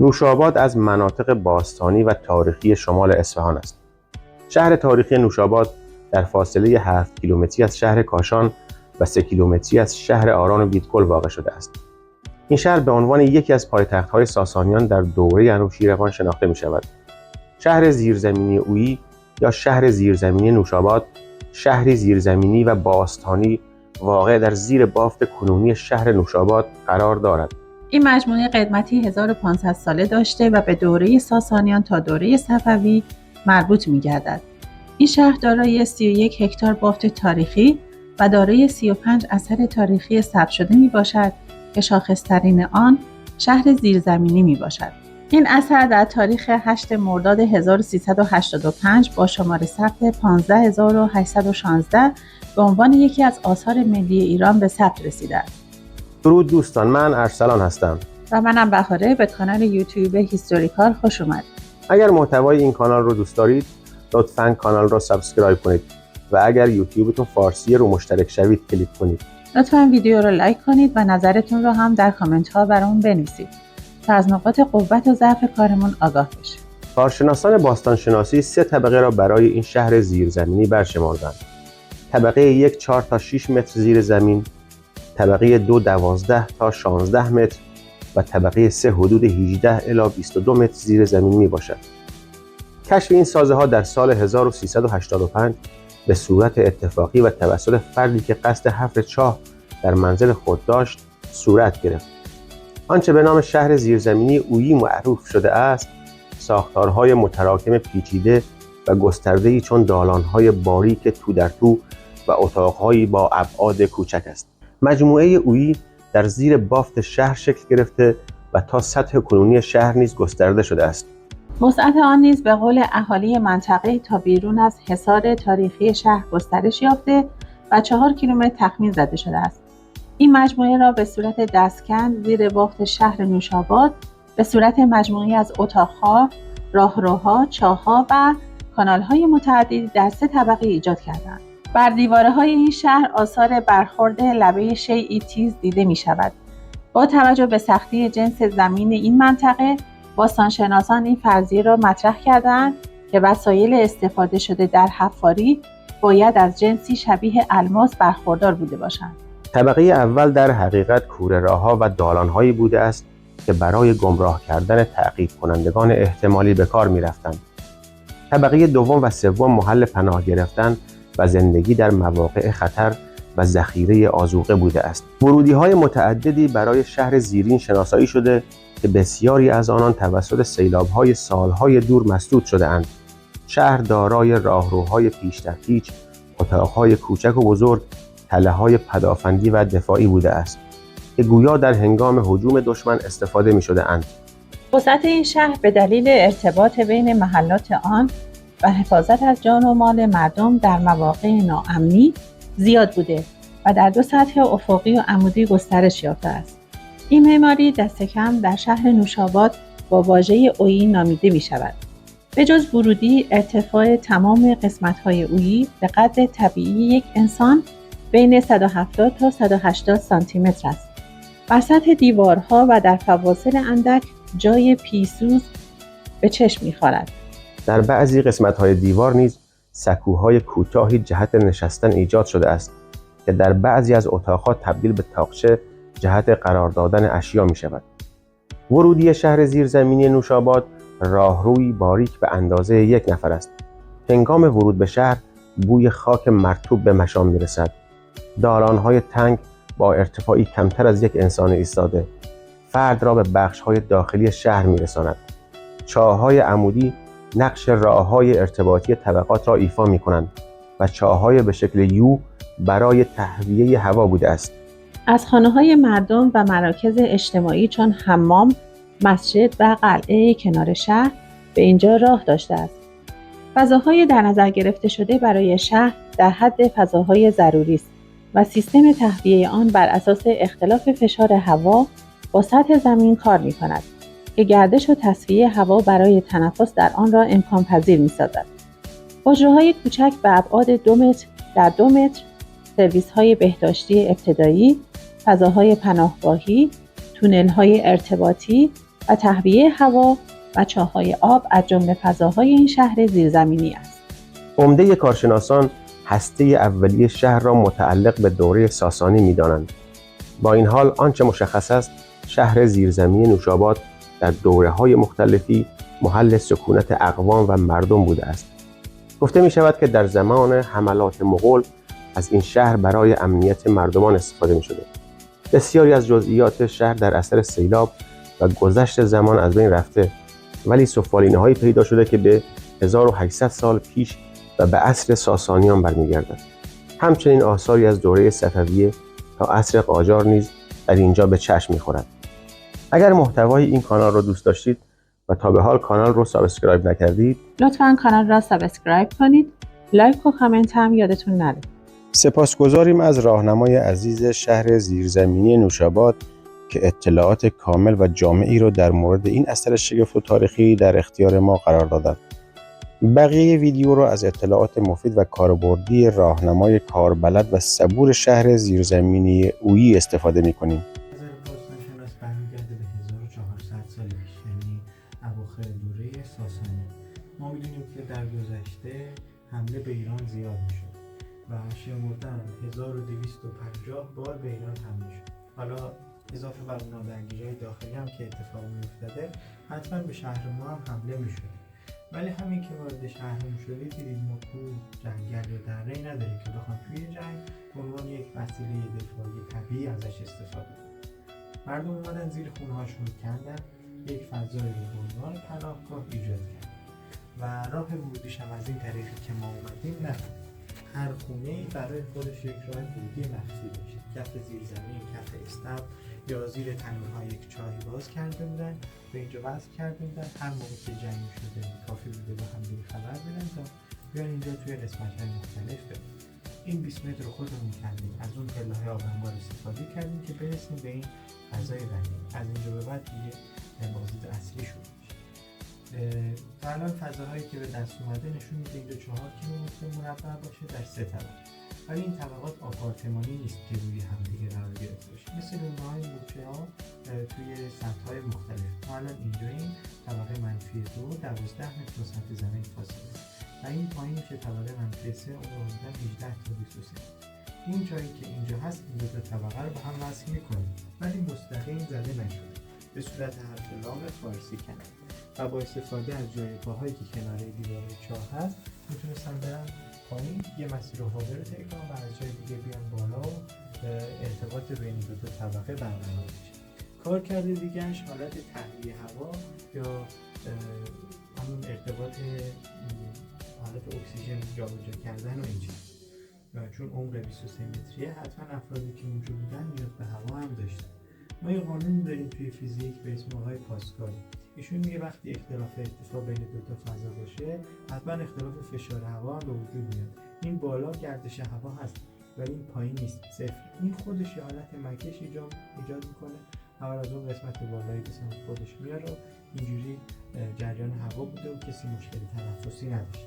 نوشاباد از مناطق باستانی و تاریخی شمال اصفهان است. شهر تاریخی نوشاباد در فاصله 7 کیلومتری از شهر کاشان و 3 کیلومتری از شهر آران و بیدکل واقع شده است. این شهر به عنوان یکی از پایتخت‌های ساسانیان در دوره انوشیروان شناخته می‌شود. شهر زیرزمینی اویی یا شهر زیرزمینی نوشاباد، شهری زیرزمینی و باستانی واقع در زیر بافت کنونی شهر نوشاباد قرار دارد. این مجموعه قدمتی 1500 ساله داشته و به دوره ساسانیان تا دوره صفوی مربوط می‌گردد. این شهر دارای 31 هکتار بافت تاریخی و دارای 35 اثر تاریخی ثبت شده میباشد که شاخص‌ترین آن شهر زیرزمینی میباشد. این اثر در تاریخ 8 مرداد 1385 با شماره ثبت 15816 به عنوان یکی از آثار ملی ایران به ثبت رسیده است. درود دوستان، من ارسلان هستم و منم بهاره. به کانال یوتیوب هیستوریکال خوش اومدید. اگر محتوای این کانال رو دوست دارید لطفاً کانال رو سابسکرایب کنید و اگر یوتیوبتون فارسی رو مشترک شوید کلیک کنید. لطفاً ویدیو رو لایک کنید و نظرتون رو هم در کامنت ها برامون بنویسید تا از نقاط قوت و ضعف کارمون آگاه بشیم. کارشناسان باستانشناسی 3 طبقه را برای این شهر زیرزمینی برشمردند. طبقه 1 4 تا 6 متر زیر زمین، طبقه 2 12 تا 16 متر و طبقه 3 حدود 18 الی 22 متر زیر زمین می باشد. کشف این سازه ها در سال 1385 به صورت اتفاقی و توسط فردی که قصد حفر چاه در منزل خود داشت صورت گرفت. آنچه به نام شهر زیرزمینی اویی معروف شده است، ساختارهای متراکم پیچیده و گسترده‌ای چون دالان‌های باریک تو در تو و اتاق‌هایی با ابعاد کوچک است. مجموعه اویی در زیر بافت شهر شکل گرفته و تا سطح کنونی شهر نیز گسترده شده است. وسعت آن نیز به قول اهالی منطقه تا بیرون از حصار تاریخی شهر گسترش یافته و 4 کیلومتر تخمین زده شده است. این مجموعه را به صورت دستکن زیر بافت شهر نوشاباد به صورت مجموعی از اتاق‌ها، راهروها، چاه‌ها و کانال‌های متعددی در 3 طبقه ایجاد کردند. بر دیواره‌های این شهر آثار برخورد لبه شیئی تیز دیده می‌شود. با توجه به سختی جنس زمین این منطقه، باستانشناسان این فرضیه را مطرح کردند که وسایل استفاده شده در حفاری باید از جنسی شبیه الماس برخوردار بوده باشند. طبقه اول در حقیقت کوره‌راه‌ها و دالان‌هایی بوده است که برای گمراه کردن تعقیب کنندگان احتمالی به کار می‌رفتند. طبقه دوم و سوم محل پناه گرفتن و زندگی در مواقع خطر و ذخیره آذوقه بوده است. ورودی‌های متعددی برای شهر زیرین شناسایی شده که بسیاری از آنان توسط سیلاب‌های سال‌های دور مسدود شده‌اند. شهر دارای راهروهای پیش در پیچ، اتاق‌های کوچک و بزرگ، تله‌های پدافندی و دفاعی بوده است که گویا در هنگام هجوم دشمن استفاده می‌شده‌اند. وسعت این شهر به دلیل ارتباط بین محلات آن و حفاظت از جان و مال مردم در مواقع ناامنی زیاد بوده و در 2 سطح افقی و عمودی گسترش یافته است. این معماری دست کم در شهر نوشاباد با واژه اویی نامیده می شود. به جز ورودی، ارتفاع تمام قسمت‌های اویی به قدر طبیعی یک انسان بین 170 تا 180 سانتی متر است. بر سطح دیوارها و در فواصل اندک جای پیسوز به چشم می‌خورد. در بعضی قسمت‌های دیوار نیز سکوهای کوتاهی جهت نشستن ایجاد شده است که در بعضی از اتاق‌ها تبدیل به تاقچه جهت قرار دادن اشیا می‌شود. ورودی شهر زیرزمینی نوشاباد راهروی باریک به اندازه 1 نفر است. هنگام ورود به شهر بوی خاک مرطوب به مشام می‌رسد. دالان‌های تنگ با ارتفاعی کمتر از 1 انسان ایستاده فرد را به بخش‌های داخلی شهر می‌رساند. چاه‌های عمودی نقش راه‌های ارتباطی طبقات را ایفا می‌کنند و چاه‌های به شکل یو برای تهویه هوا بوده است. از خانه‌های مردم و مراکز اجتماعی چون حمام، مسجد و قلعه کنار شهر به اینجا راه داشته است. فضاهای در نظر گرفته شده برای شهر در حد فضاهای ضروری است و سیستم تهویه آن بر اساس اختلاف فشار هوا با سطح زمین کار می‌کند که گردش و تصفیه هوا برای تنفس در آن را امکان پذیر می‌سازد. حجره‌های کوچک به ابعاد 2 متر در 2 متر، سرویس‌های بهداشتی ابتدایی، فضاهای پناهگاهی، تونل‌های ارتباطی، و تهویه هوا و چاه‌های آب از جمله فضاهای این شهر زیرزمینی است. عمده کارشناسان هسته اولیه شهر را متعلق به دوره ساسانی می‌دانند. با این حال آنچه مشخص است شهر زیرزمینی نوشاباد در دوره‌های مختلفی محل سکونت اقوام و مردم بوده است. گفته می‌شود که در زمان حملات مغول از این شهر برای امنیت مردمان استفاده می‌شده. بسیاری از جزئیات شهر در اثر سیلاب و گذشت زمان از بین رفته، ولی سفالینه‌هایی پیدا شده که به 1800 سال پیش و به عصر ساسانیان برمیگردد. همچنین آثاری از دوره صفویه تا عصر قاجار نیز در اینجا به چشم می‌خورد. اگر محتوای این کانال را دوست داشتید و تا به حال کانال رو سابسکرایب نکردید، لطفاً کانال را سابسکرایب کنید. لایک و کامنت هم یادتون نره. سپاسگزاریم از راهنمای عزیز شهر زیرزمینی نوشاباد که اطلاعات کامل و جامعی را در مورد این اثر شگفت و تاریخی در اختیار ما قرار دادند. بقیه ویدیو را از اطلاعات مفید و کاربردی راهنمای کاربلد و صبور شهر زیرزمینی اویی استفاده می‌کنیم. نظر باستانشناس برمیگرده به 1400 سال پیش، یعنی اواخر دوره ساسانی. ما می‌دونیم که در گذشته حمله به ایران زیاد می‌شد و شمردن 1250 بار به ایران حمله شد. حالا اضافه بر اون نادرگیری‌های داخلی هم که اتفاق می‌افتاده، حتما به شهر ما هم حمله می‌شد. ولی همین که وارد شهر شدید دیدید ما کوه، جنگل یا دره‌ای نداریم که بخوام توی جنگ به عنوان یک وسیله دفاعی طبیعی ازش استفاده کنیم. مردم اومدن زیر خونه‌هاشون کندن، یک فضای به عنوان پناهگاه ایجاد کردن و راه ورودیش هم از این طریقی که ما اومدیم نبود. هر خونه‌ای برای خودش یک راه ورودی مخفی داشت. کف زیرزمین، کف استبل یا زیر تنورها یک چاهی باز کرده بودن، به اینجا وصل کرده بودن. هر موقع که جنگ شده کافی بوده به هم دیگه خبر بدن تا بیان اینجا توی قسمت‌های مختلف بریم. این 20 متر رو خودمون کندیم، از اون پله‌های آبنبار استفاده کردیم که برسیم به این فضای رنگین. از اینجا به بعد دیگه بازدید اصلی شروع میشه. تا الان فضاهایی که به دست اومده نشون میده اینجا 4 کیلومتر مربع باشه در 3 طبقه. ولی این طبقات آپارتمانی نیست که روی همدیگه قرار گرفته باشه، مثل رونه‌های بوچه‌ها توی سطح‌های مختلف. ما الان اینجا این طبقه -2 12 متر تا سطح زمین فاصله و این پایین میشه طبقه -3 اون رو حدوداً 18 تا 23 متر. این جایی که اینجا هست این دو طبقه رو به هم وصل می‌کنه ولی مستقیم زده نشده، به صورت حرف لام فارسی کنه و با استفاده از جای پاهایی که کنار دیوار چاه هست میتونستن برن پایین، یه مسیر حاضر رو طی کنن و از جای دیگه بیان بالا و ارتباط بین دو تا طبقه برقرار بشه. کار کرده دیگه‌اش حالت تهویه هوا یا همون ارتباط حالت اکسیژن جابجا کردن و این چیز. چون عمق 23 متریه حتما افرادی که اونجا بودن نیاز به هوا هم داشتن. ما یه قانون داریم توی فیزیک به اسم آقای پاسکال. ایشون میگه وقتی اختلاف ارتفاع بین دو تا فضا باشه حتما اختلاف فشار هوا هم به وجود میاد. این بالا گردش هوا هست ولی این پایین نیست، صفر. این خودش یه حالت مکش ایجاد میکنه و از اون قسمت بالایی به سمت خودش میاره و اینجوری جریان هوا بوده و کسی مشکل تنفسی نداشت.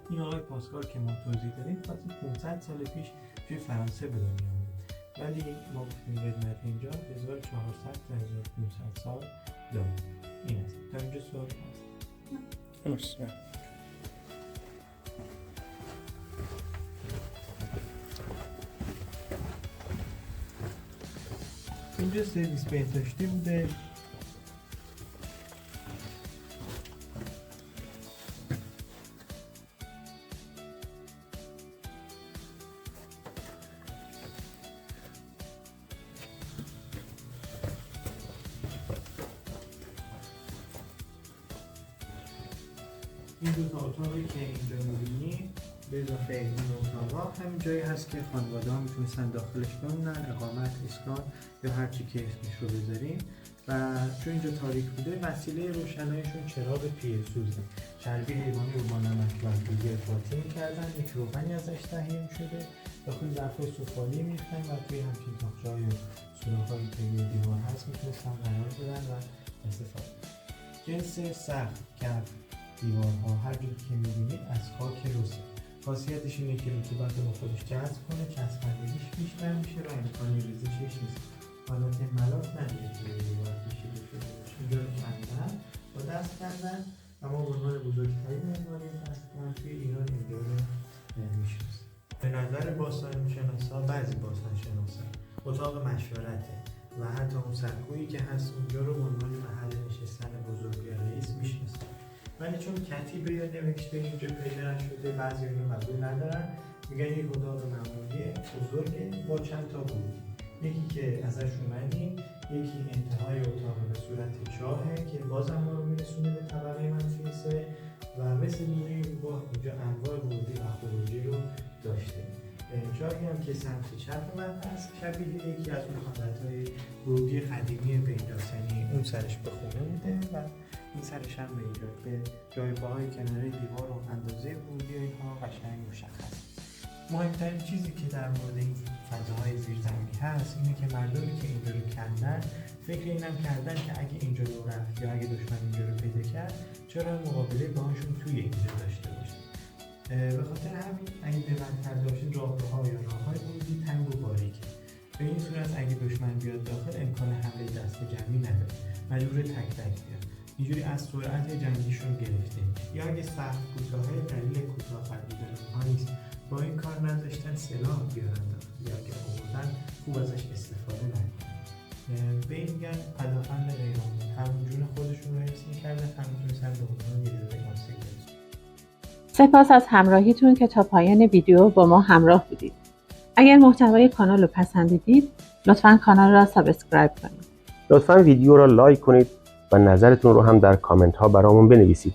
این آقای پاسکال که ما توضیح دادیم فقط 500 سال پیش توی فرانسه به دنیا اومد، ولی ما گفتیم قدمت اینجا 1400 تا 1500 سال داره. این است. تا اینجا سوال هست؟ اینجا سرویس بهداشتی بوده. این دو تا اتاقی که اینجا می‌بینی به اضافه این اتاقا همین جایی هست که خانواده‌ها میتونستن داخلش بمونن، اقامت، اسکان یا هر چی که اسمش رو بذاریم. و چون اینجا تاریک بوده وسیله روشناییشون چراغ پیرسوزه. چربی حیوانی رو با نمک و دیگه قاطی می‌کردن، یک روغنی ازش تهیه می‌شده، داخل ظرف‌های سفالی می‌ریختن و توی همچین تاقچه‌های و سوراخ‌هایی که روی دیوار هست میتونستن قرار بدن و استفاده. جنس سقف، کف، دیوارها هر جور که می‌بینید از خاک روسه. خاصیتش اینه که رطوبت رو خودش جذب کنه، چسبندگیش بیشتر میشه و امکان ریزشش نیست. حالت ملاط نداره که دیوار کشیده شده باشه. دست کردن و ما به عنوان بزرگترین معماری دستگاه توی ایران اینجا رو میشناسیم. به نظر باستانشناسا، بعضی باستانشناسا اتاق مشورته و حتی اون سکویی که هست اونجا رو به عنوان محل نشستن بزرگ رئیس میشناسن. ولی چون کتیبه یا نوشته اینجا پیدا نشده، بعضی اینو قبول ندارن، میگن یک اتاق معمولی بزرگه با چند تا ورودی. یکی که ازش اومدیم، یکی انتهای اتاق به صورت چاهه که بازم ما رو میرسونه به طبقه -3 و مثل دوری روباه اینجا انواع ورودی و خروجی رو داشته. جایی هم که سمت چپ من هست شبیه یکی از اون حالتهای ورودی قدیمی پیداست، یعنی اون سرش به خونه بوده و این سرش هم به اینجا به جایگاه‌های کنار دیوار و اندازه ورودی اینها قشنگ مشخص. مهمترین چیزی که در مورد این فضاهای زیرزمینی هست اینه که مردمی که اینجا رو کندن فکر اینم کردن که اگه اینجا رو رفت یا اگه دشمن اینجا رو پیدا کرد چرا مقابله باهاشون توی اینجا داشته باشه. به خاطر همین اگه بلندتر داشتین راهروها یا راههای ورودی تنگ و باریکه. به این صورت اگه دشمن بیاد داخل امکان حمله دست جمعی نداره، مجبور تک تک بیاد. اینجوری از سرعت جنگیشون گرفته میشه. یا اگه سخت کوتاهه دلیل کوتاه بودن اونها نیست، با این کار نذاشتن سلاح بیارن داخل یا اگه آوردن خوب ازش استفاده نکنن. به این میگن پدافند غیرعمومی، همونجور خودشون رو حفظ میکردن، همونتونستن به عنوان یه جزء موسیقی. سپاس از همراهیتون که تا پایان ویدیو با ما همراه بودید. اگر محتوای کانال رو پسندیدید لطفاً کانال را سابسکرایب کنید. لطفاً ویدیو را لایک کنید و نظرتون رو هم در کامنت ها برامون بنویسید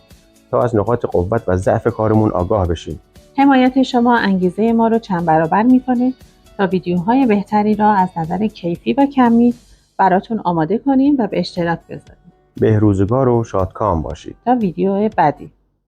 تا از نقاط قوت و ضعف کارمون آگاه بشیم. حمایت شما انگیزه ما رو چند برابر میکنه تا ویدیوهای بهتری را از نظر کیفی و کمی براتون آماده کنیم و به اشتراک بذاریم. بهروزگار و شادکام باشید. تا ویدیو بعدی.